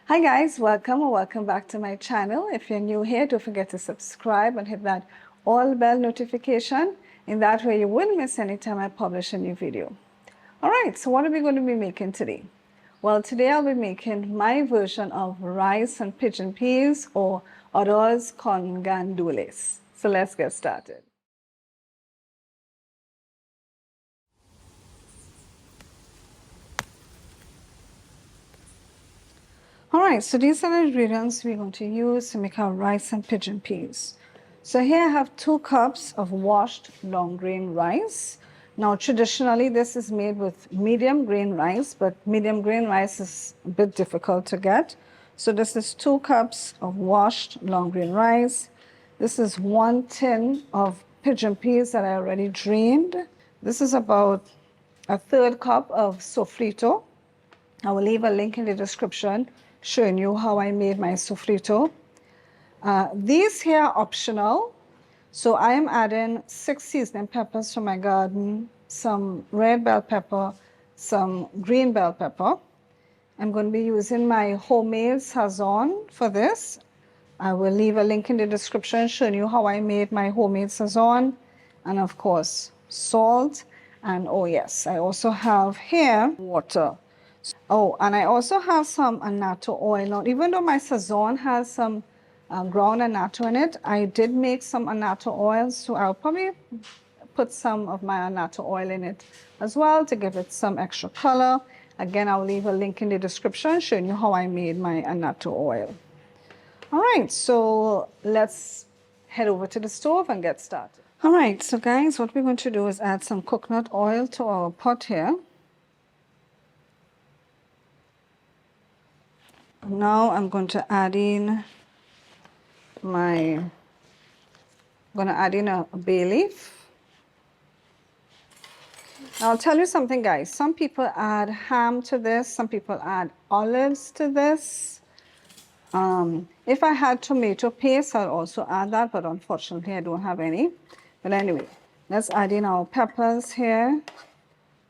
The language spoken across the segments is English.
Hi guys, welcome or welcome back to my channel. If you're new here, don't forget to subscribe and hit that all bell notification. In that way you won't miss any time I publish a new video. Alright, so what are we going to be making today? Well, today I'll be making my version of rice and pigeon peas or arroz con gandules. So let's get started. Alright, so these are the ingredients we're going to use to make our rice and pigeon peas. So here I have 2 cups of washed long grain rice. Now traditionally this is made with medium grain rice, but medium grain rice is a bit difficult to get. So this is 2 cups of washed long grain rice. This is 1 tin of pigeon peas that I already drained. This is about a 1/3 cup of sofrito. I will leave a link in the description showing you how I made my sofrito. These here are optional. So I am adding 6 seasoning peppers from my garden, some red bell pepper, some green bell pepper. I'm going to be using my homemade sazon for this. I will leave a link in the description showing you how I made my homemade sazon. And of course, salt. And oh yes, I also have here water. Oh, and I also have some annatto oil. Now, even though my sazon has some ground annatto in it, I did make some annatto oil, so I'll probably put some of my annatto oil in it as well to give it some extra color. Again, I'll leave a link in the description showing you how I made my annatto oil. All right, so let's head over to the stove and get started. All right, so guys, what we're going to do is add some coconut oil to our pot here. Now I'm going to add in a bay leaf. Now I'll tell you something, guys. Some people add ham to this. Some people add olives to this. If I had tomato paste, I'll also add that, but unfortunately I don't have any. But anyway, let's add in our peppers here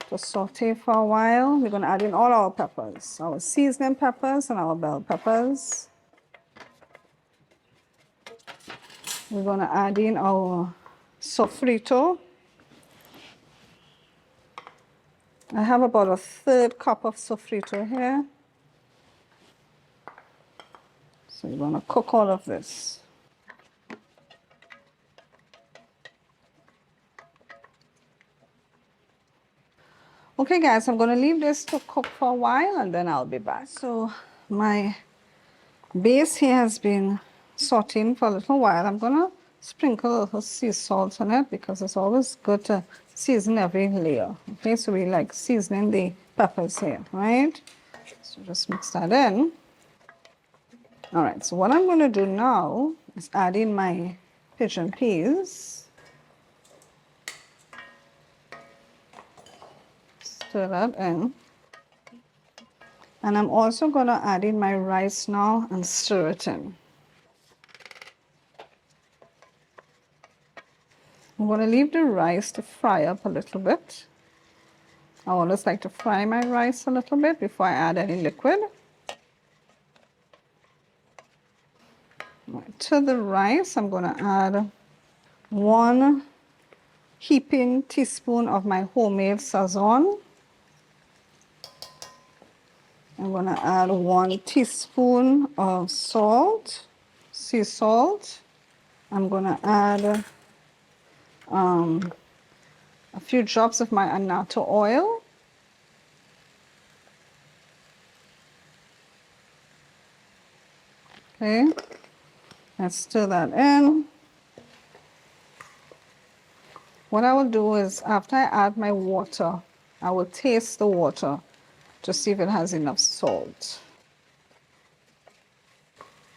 to saute for a while. We're going to add in all our peppers, our seasoning peppers and our bell peppers. We're going to add in our sofrito. I have about a 1/3 cup of sofrito here. So we're going to cook all of this. Okay guys, I'm going to leave this to cook for a while and then I'll be back. So my base here has been sauteing for a little while. I'm going to sprinkle a little sea salt on it because it's always good to season every layer. Okay, so we like seasoning the peppers here, right? So just mix that in. All right, so what I'm going to do now is add in my pigeon peas. Stir that in. And I'm also going to add in my rice now and stir it in. I'm going to leave the rice to fry up a little bit. I always like to fry my rice a little bit before I add any liquid. Right, to the rice, I'm going to add 1 heaping teaspoon of my homemade sazon. I'm going to add 1 teaspoon of salt, sea salt. I'm going to add a few drops of my annatto oil. Okay, let's stir that in. What I will do is after I add my water, I will taste the water to see if it has enough salt.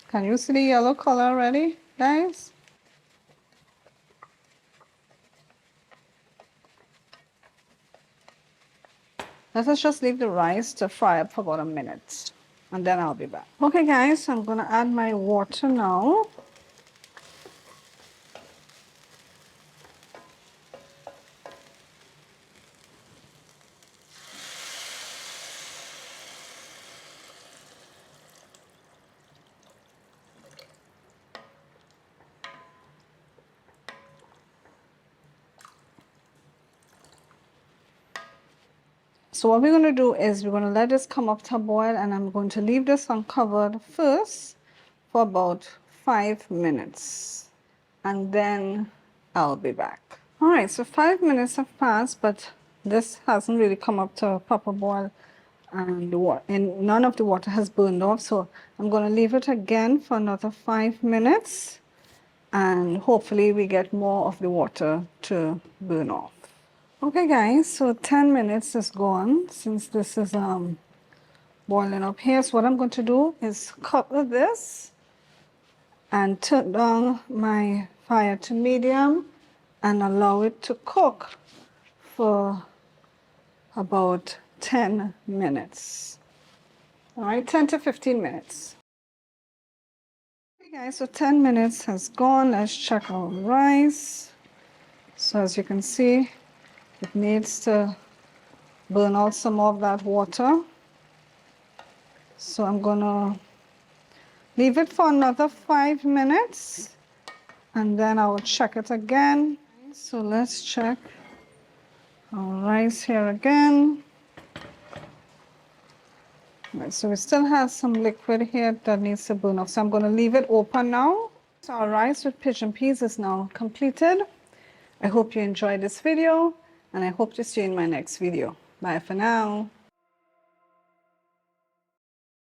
Can you see the yellow color already, guys? Let us just leave the rice to fry up for about a minute and then I'll be back. Okay guys, I'm going to add my water now. So what we're going to do is we're going to let this come up to a boil, and I'm going to leave this uncovered first for about 5 minutes, and then I'll be back. All right, so 5 minutes have passed, but this hasn't really come up to a proper boil, and none of the water has burned off. So I'm going to leave it again for another 5 minutes, and hopefully we get more of the water to burn off. Okay guys, so 10 minutes is gone since this is boiling up here. So what I'm going to do is cover this and turn down my fire to medium and allow it to cook for about 10 minutes. All right, 10 to 15 minutes. Okay guys, so 10 minutes has gone. Let's check our rice. So as you can see, it needs to burn out some of that water. So I'm gonna leave it for another 5 minutes, and then I will check it again. So let's check our rice here again. Right, so we still have some liquid here that needs to burn off. So I'm gonna leave it open now. So our rice with pigeon peas is now completed. I hope you enjoyed this video, and I hope to see you in my next video. Bye for now.